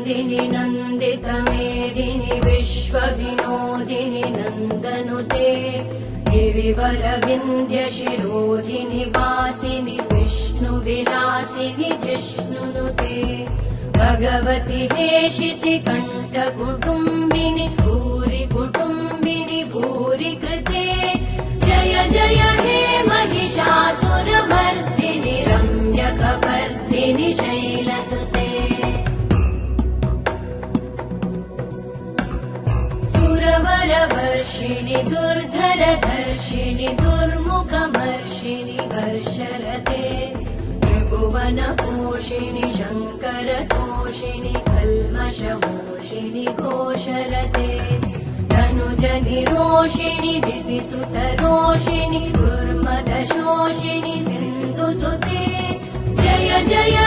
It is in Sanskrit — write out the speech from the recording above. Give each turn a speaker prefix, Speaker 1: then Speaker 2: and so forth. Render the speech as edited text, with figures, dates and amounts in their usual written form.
Speaker 1: नन्दिनि नन्दितमेदिनि विश्वविनोदिनि नन्दनुते गिरिवरविन्ध्यशिरोधिनि वासिनि विष्णुविलासिनि जिष्णुनुते भगवति हेशिति कण्ठकुटुम्बिनि भूरि कुटुम्बिनि भूरि कृते जय जय हे महिषासुरमर्दिनि रम्यकपर्दिनि शैलसुते सुरवरवर्षिणि दुर्धरधर्षिणि दुर्मुखमर्षिणि हर्षरते त्रिभुवनपोषिणि शङ्करतोषिणि कल्मषमोषिणि घोषरते तनुजनिरोषिणि दितिसुतरोषिणि दुर्मदशोषिणि सिन्धुसुते जय जय